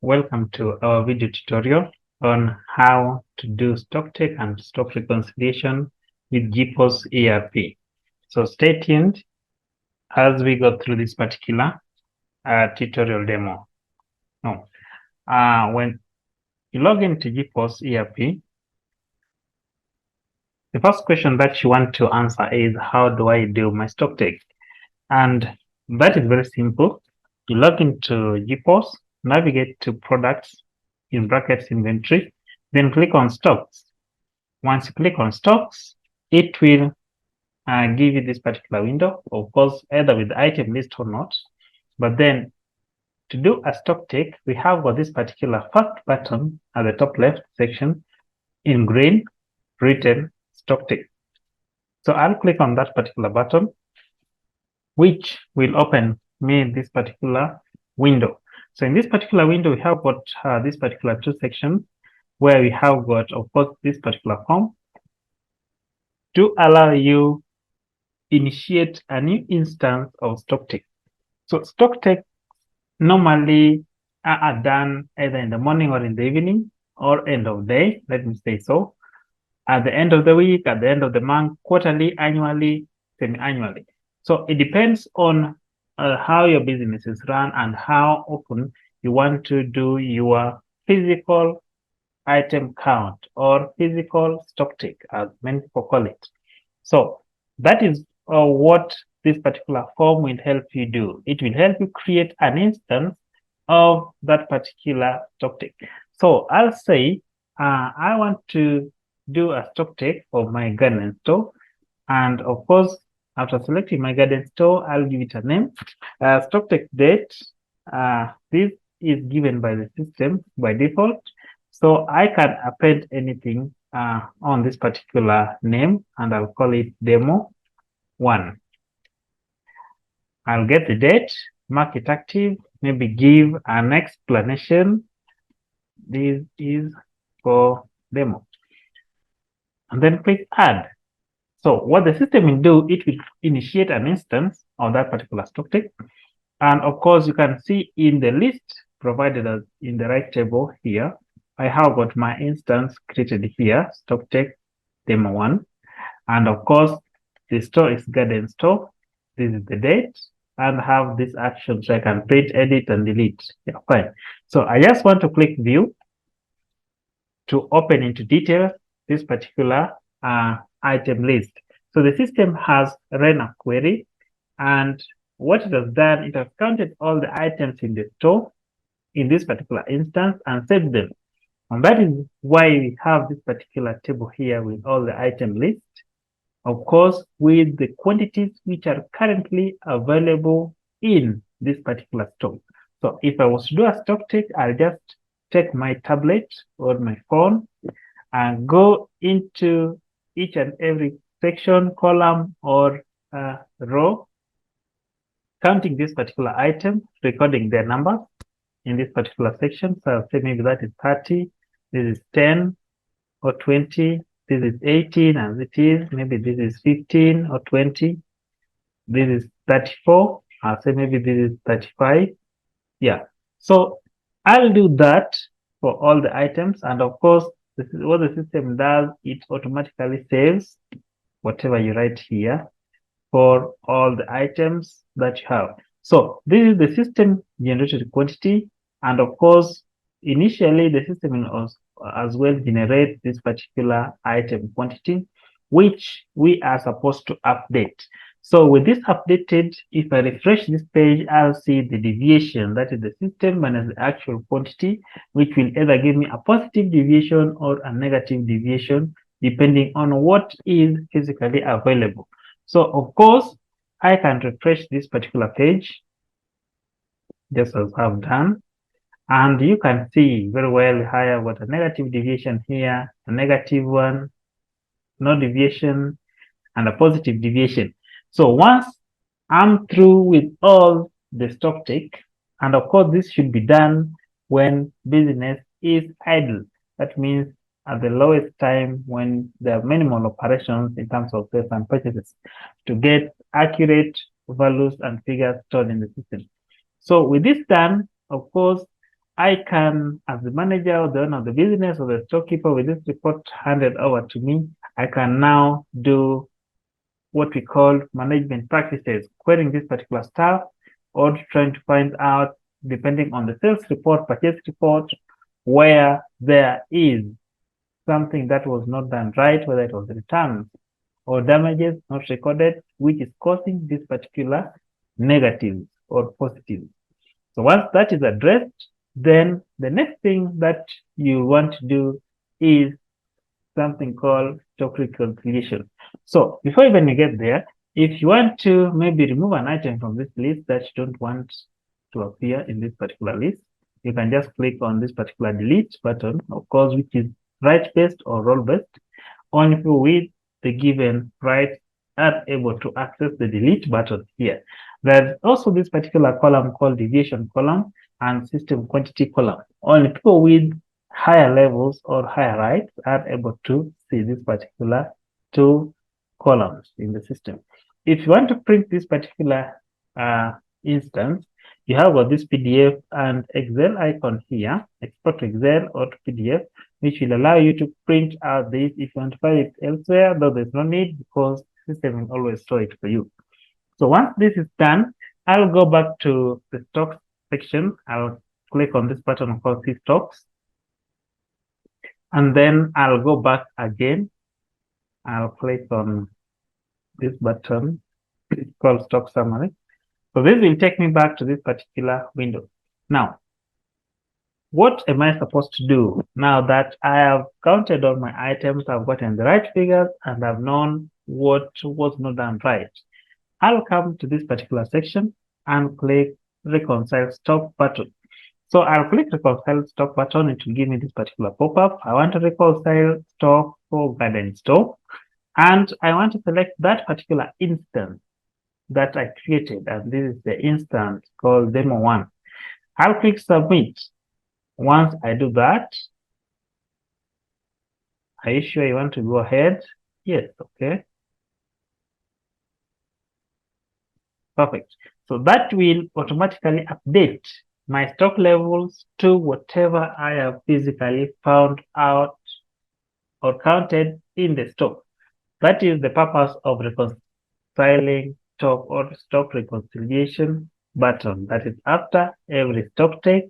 Welcome to our video tutorial on how to do stock take and stock reconciliation with JiPOS ERP. So stay tuned as we go through this particular tutorial demo. When you log into JiPOS ERP, the first question that you want to answer is, how do I do my stock take? And that is very simple. You log into JiPOS, navigate to products, in brackets inventory, then click on stocks. Once you click on stocks, it will give you this particular window, of course, either with the item list or not. But then to do a stock take, we have got this particular first button at the top left section in green, written stock take. So I'll click on that particular button, which will open me this particular window. So in this particular window, we have got this particular two sections where we have got, of course, this particular form to allow you initiate a new instance of stock take. So stock take normally are done either in the morning or in the evening or end of day, let me say so, at the end of the week, at the end of the month, quarterly, annually, semi-annually. So it depends on how your business is run and how often you want to do your physical item count or physical stock take, as many people call it. So that is what this particular form will help you do. It will help you create an instance of that particular stock take. So I'll say I want to do a stock take for my garden store, and of course, after selecting my garden store, I'll give it a name. Stock take date. This is given by the system by default, so I can append anything on this particular name, and I'll call it demo 1. I'll get the date, mark it active, maybe give an explanation. This is for demo. And then click add. So what the system will do, it will initiate an instance of that particular stock take. And of course, you can see in the list provided as in the right table here, I have got my instance created here, stock take demo 1. And of course, the store is garden store. This is the date, and have this action, so I can print, edit, and delete. Yeah, fine. So I just want to click view to open into detail this particular item list. So the system has run a query, and what it has done, it has counted all the items in the store in this particular instance and saved them. And that is why we have this particular table here with all the item list, of course, with the quantities which are currently available in this particular store. So if I was to do a stock take, I'll just take my tablet or my phone and go into each and every section, column, or row, counting this particular item, recording their numbers in this particular section. So I'll say maybe that is 30, this is 10 or 20, this is 18 as it is, maybe this is 15 or 20, this is 34, I'll say maybe this is 35. Yeah, so I'll do that for all the items, and of course, this is what the system does. It automatically saves whatever you write here for all the items that you have. So this is the system generated quantity, and of course, initially the system will as well generate this particular item quantity, which we are supposed to update. So with this updated, if I refresh this page, I'll see the deviation, that is the system minus the actual quantity, which will either give me a positive deviation or a negative deviation, depending on what is physically available. So of course, I can refresh this particular page, just as I've done. And you can see very well here what a negative deviation here, a negative one, no deviation, and a positive deviation. So once I'm through with all the stock take, and of course this should be done when business is idle. That means at the lowest time when there are minimal operations in terms of sales and purchases, to get accurate values and figures stored in the system. So with this done, of course, I can, as the manager or the owner of the business or the storekeeper, with this report handed over to me, I can now do what we call management practices, querying this particular stuff or trying to find out, depending on the sales report, purchase report, where there is something that was not done right, whether it was returns or damages not recorded, which is causing this particular negatives or positives. So once that is addressed, then the next thing that you want to do is something called stock reconciliation. So before even you get there, if you want to maybe remove an item from this list that you don't want to appear in this particular list, you can just click on this particular delete button, of course, which is right-based or role-based. Only people with the given rights are able to access the delete button here. There's also this particular column called deviation column and system quantity column. Only people with higher levels or higher rights are able to see this particular two columns in the system. If you want to print this particular instance, you have got this PDF and Excel icon here, export to Excel or to PDF, which will allow you to print out this. If you want to file it elsewhere, though there's no need because the system will always store it for you. So once this is done, I'll go back to the stocks section. I'll click on this button called See Stocks. And then I'll go back again. I'll click on this button called Stock Summary. So this will take me back to this particular window. Now, what am I supposed to do now that I have counted all my items, I've gotten the right figures, and I've known what was not done right? I'll come to this particular section and click Reconcile Stock button. So I'll click Reconcile Stock button. It will give me this particular pop-up. I want to reconcile stock for garden store, and I want to select that particular instance that I created, and this is the instance called Demo 1. I'll click Submit. Once I do that, are you sure you want to go ahead? Yes, okay. Perfect. So that will automatically update my stock levels to whatever I have physically found out or counted in the stock. That is the purpose of reconciling stock or stock reconciliation button. That is after every stock take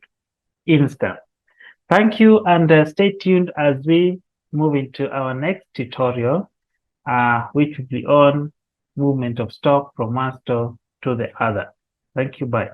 instance. Thank you, and stay tuned as we move into our next tutorial, which will be on movement of stock from one store to the other. Thank you. Bye.